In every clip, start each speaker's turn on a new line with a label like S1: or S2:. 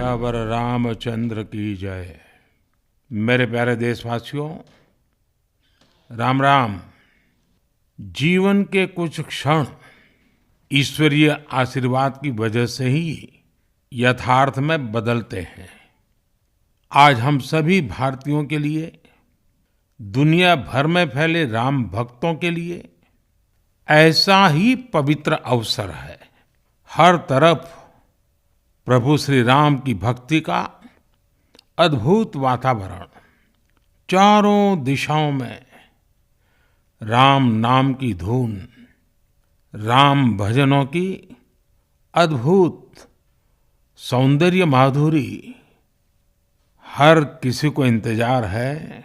S1: सियावर रामचंद्र की जय। मेरे प्यारे देशवासियों, राम राम। जीवन के कुछ क्षण ईश्वरीय आशीर्वाद की वजह से ही यथार्थ में बदलते हैं। आज हम सभी भारतीयों के लिए, दुनिया भर में फैले राम भक्तों के लिए ऐसा ही पवित्र अवसर है। हर तरफ प्रभु श्री राम की भक्ति का अद्भुत वातावरण, चारों दिशाओं में राम नाम की धुन, राम भजनों की अद्भुत सौंदर्य माधुरी। हर किसी को इंतजार है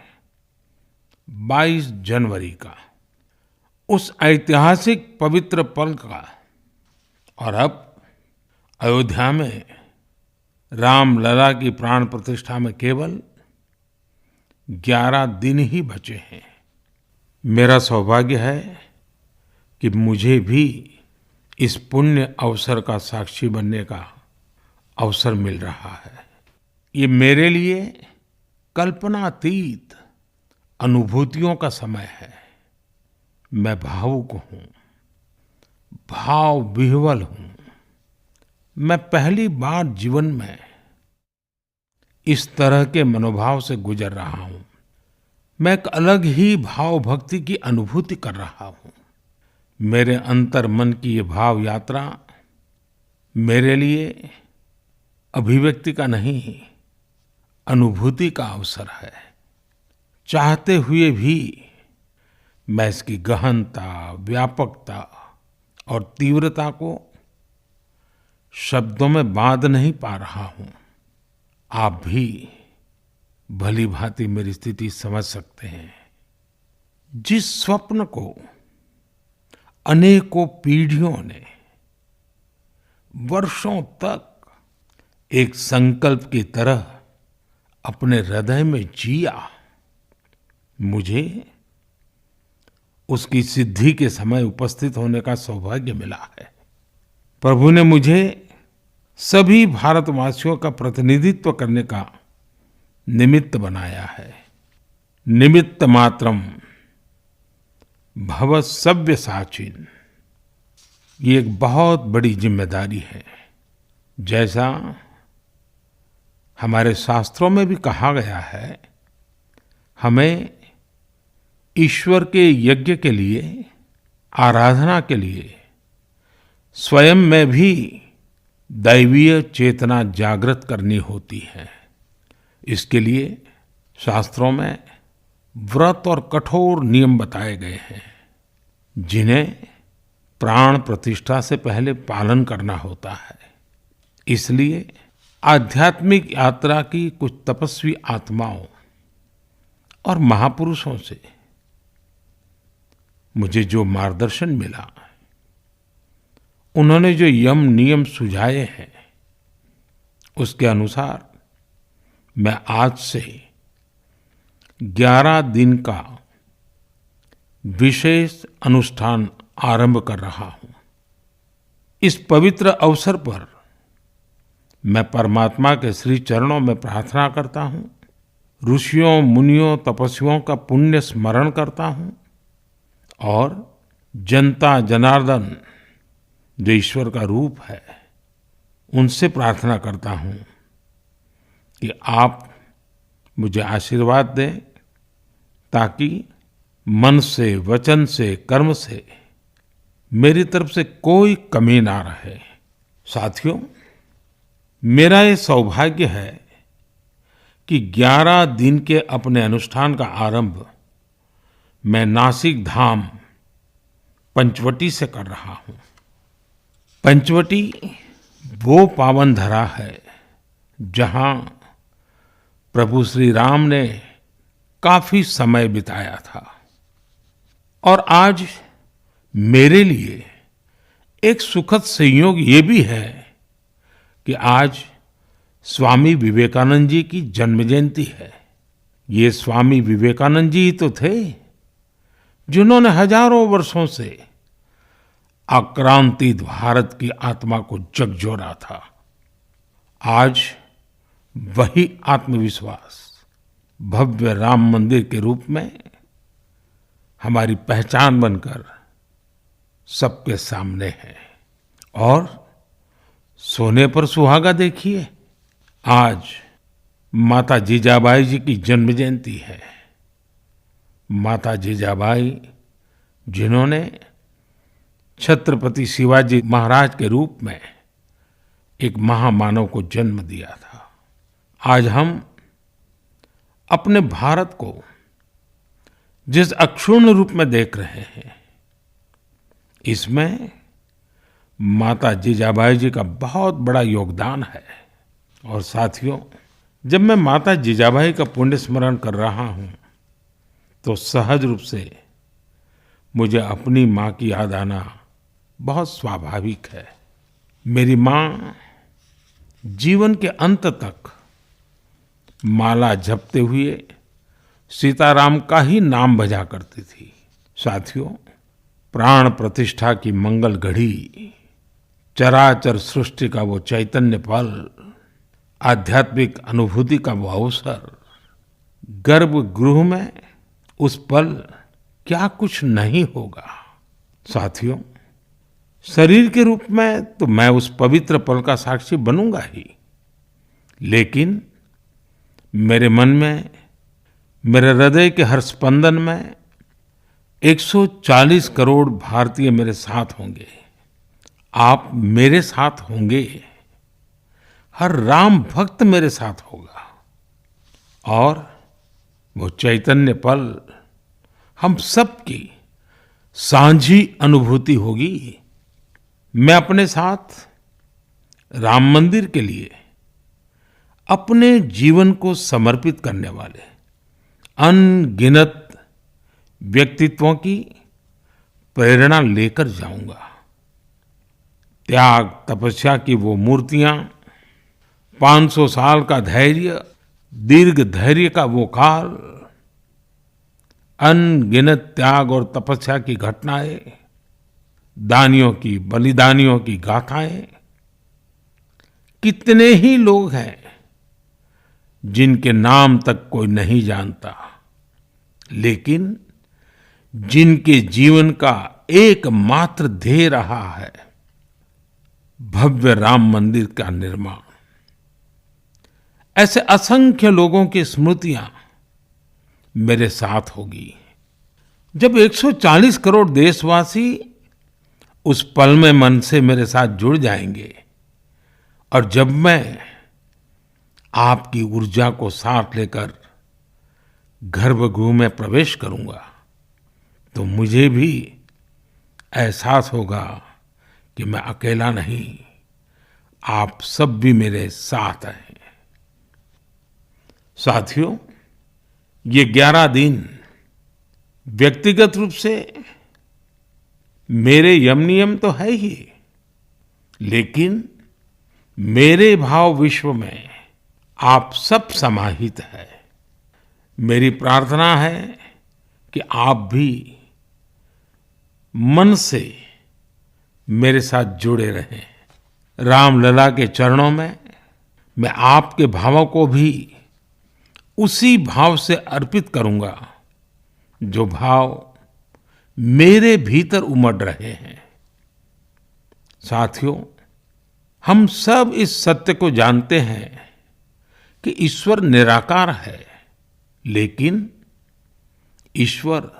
S1: 22 जनवरी का, उस ऐतिहासिक पवित्र पल का। और अब अयोध्या में रामलला की प्राण प्रतिष्ठा में केवल 11 दिन ही बचे हैं। मेरा सौभाग्य है कि मुझे भी इस पुण्य अवसर का साक्षी बनने का अवसर मिल रहा है। ये मेरे लिए कल्पनातीत अनुभूतियों का समय है। मैं भावुक हूँ, भाव विह्वल हूँ। मैं पहली बार जीवन में इस तरह के मनोभाव से गुजर रहा हूँ। मैं एक अलग ही भाव भक्ति की अनुभूति कर रहा हूँ। मेरे अंतर मन की ये भाव यात्रा मेरे लिए अभिव्यक्ति का नहीं, अनुभूति का अवसर है। चाहते हुए भी मैं इसकी गहनता, व्यापकता और तीव्रता को शब्दों में बांध नहीं पा रहा हूं। आप भी भली भांति मेरी स्थिति समझ सकते हैं। जिस स्वप्न को अनेकों पीढ़ियों ने वर्षों तक एक संकल्प की तरह अपने हृदय में जिया, मुझे उसकी सिद्धि के समय उपस्थित होने का सौभाग्य मिला है। प्रभु ने मुझे सभी भारतवासियों का प्रतिनिधित्व करने का निमित्त बनाया है। निमित्त मात्रम भव सव्यसाचिन। ये एक बहुत बड़ी जिम्मेदारी है। जैसा हमारे शास्त्रों में भी कहा गया है, हमें ईश्वर के यज्ञ के लिए, आराधना के लिए स्वयं में भी दैवीय चेतना जागृत करनी होती है। इसके लिए शास्त्रों में व्रत और कठोर नियम बताए गए हैं, जिन्हें प्राण प्रतिष्ठा से पहले पालन करना होता है। इसलिए आध्यात्मिक यात्रा की कुछ तपस्वी आत्माओं और महापुरुषों से मुझे जो मार्गदर्शन मिला, उन्होंने जो यम नियम सुझाए हैं, उसके अनुसार मैं आज से 11 दिन का विशेष अनुष्ठान आरंभ कर रहा हूं। इस पवित्र अवसर पर मैं परमात्मा के श्री चरणों में प्रार्थना करता हूं, ऋषियों, मुनियों, तपस्वियों का पुण्य स्मरण करता हूं और जनता जनार्दन, जो ईश्वर का रूप है, उनसे प्रार्थना करता हूं कि आप मुझे आशीर्वाद दें, ताकि मन से, वचन से, कर्म से मेरी तरफ से कोई कमी ना रहे। साथियों, मेरा ये सौभाग्य है कि 11 दिन के अपने अनुष्ठान का आरंभ मैं नासिक धाम पंचवटी से कर रहा हूं। पंचवटी वो पावन धरा है जहां प्रभु श्री राम ने काफी समय बिताया था। और आज मेरे लिए एक सुखद संयोग ये भी है कि आज स्वामी विवेकानंद जी की जन्म जयंती है। ये स्वामी विवेकानंद जी ही तो थे जिन्होंने हजारों वर्षों से आक्रांतित भारत की आत्मा को झकझोरा था। आज वही आत्मविश्वास भव्य राम मंदिर के रूप में हमारी पहचान बनकर सबके सामने है। और सोने पर सुहागा देखिए, आज माता जीजाबाई जी की जन्म जयंती है। माता जीजाबाई जिन्होंने छत्रपति शिवाजी महाराज के रूप में एक महामानव को जन्म दिया था। आज हम अपने भारत को जिस अक्षुण्ण रूप में देख रहे हैं, इसमें माता जीजाबाई जी का बहुत बड़ा योगदान है। और साथियों, जब मैं माता जीजाबाई का पुण्य स्मरण कर रहा हूँ तो सहज रूप से मुझे अपनी माँ की याद आना बहुत स्वाभाविक है। मेरी माँ जीवन के अंत तक माला जपते हुए सीताराम का ही नाम भजा करती थी। साथियों, प्राण प्रतिष्ठा की मंगल घड़ी, चराचर सृष्टि का वो चैतन्य पल, आध्यात्मिक अनुभूति का वो अवसर, गर्भगृह में उस पल क्या कुछ नहीं होगा। साथियों, शरीर के रूप में तो मैं उस पवित्र पल का साक्षी बनूंगा ही, लेकिन मेरे मन में, मेरे हृदय के हर स्पंदन में 140 करोड़ भारतीय मेरे साथ होंगे। आप मेरे साथ होंगे, हर राम भक्त मेरे साथ होगा और वो चैतन्य पल हम सबकी साझी अनुभूति होगी। मैं अपने साथ राम मंदिर के लिए अपने जीवन को समर्पित करने वाले अनगिनत व्यक्तित्वों की प्रेरणा लेकर जाऊंगा। त्याग तपस्या की वो मूर्तियां, 500 साल का धैर्य, दीर्घ धैर्य का वो काल, अनगिनत त्याग और तपस्या की घटनाएं, दानियों की, बलिदानियों की गाथाएं, कितने ही लोग हैं जिनके नाम तक कोई नहीं जानता, लेकिन जिनके जीवन का एकमात्र ध्येय रहा है भव्य राम मंदिर का निर्माण। ऐसे असंख्य लोगों की स्मृतियां मेरे साथ होगी। जब 140 करोड़ देशवासी उस पल में मन से मेरे साथ जुड़ जाएंगे और जब मैं आपकी ऊर्जा को साथ लेकर गर्भगृह में प्रवेश करूंगा तो मुझे भी एहसास होगा कि मैं अकेला नहीं, आप सब भी मेरे साथ हैं। साथियों, ये 11 दिन व्यक्तिगत रूप से मेरे यम नियम तो है ही, लेकिन मेरे भाव विश्व में आप सब समाहित है। मेरी प्रार्थना है कि आप भी मन से मेरे साथ जुड़े रहें। रामलला के चरणों में मैं आपके भावों को भी उसी भाव से अर्पित करूंगा जो भाव मेरे भीतर उमड़ रहे हैं। साथियों, हम सब इस सत्य को जानते हैं कि ईश्वर निराकार है, लेकिन ईश्वर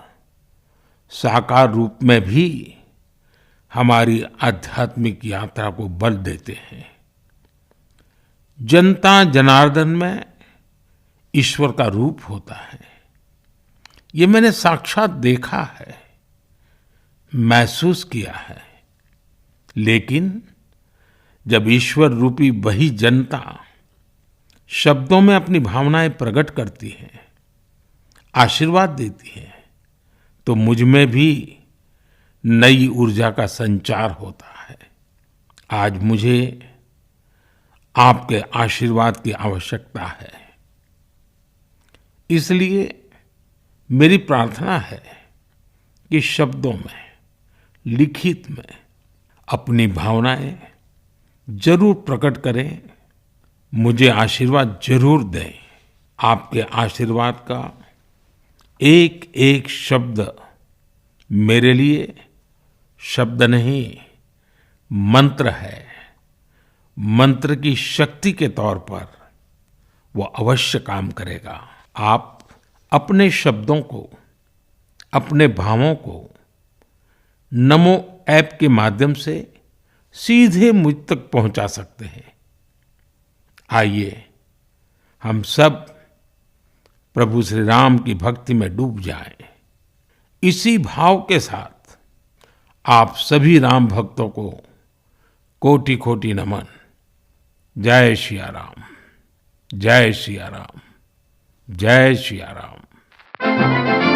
S1: साकार रूप में भी हमारी आध्यात्मिक यात्रा को बल देते हैं। जनता जनार्दन में ईश्वर का रूप होता है, ये मैंने साक्षात देखा है, महसूस किया है। लेकिन जब ईश्वर रूपी वही जनता शब्दों में अपनी भावनाएं प्रकट करती है, आशीर्वाद देती है, तो मुझ में भी नई ऊर्जा का संचार होता है। आज मुझे आपके आशीर्वाद की आवश्यकता है, इसलिए मेरी प्रार्थना है कि शब्दों में, लिखित में अपनी भावनाएं जरूर प्रकट करें, मुझे आशीर्वाद जरूर दें। आपके आशीर्वाद का एक एक शब्द मेरे लिए शब्द नहीं, मंत्र है। मंत्र की शक्ति के तौर पर वो अवश्य काम करेगा। आप अपने शब्दों को, अपने भावों को नमो ऐप के माध्यम से सीधे मुझ तक पहुंचा सकते हैं। आइए हम सब प्रभु श्री राम की भक्ति में डूब जाएं। इसी भाव के साथ आप सभी राम भक्तों को कोटि कोटि नमन। जय सिया राम, जय सिया राम, जय सिया राम।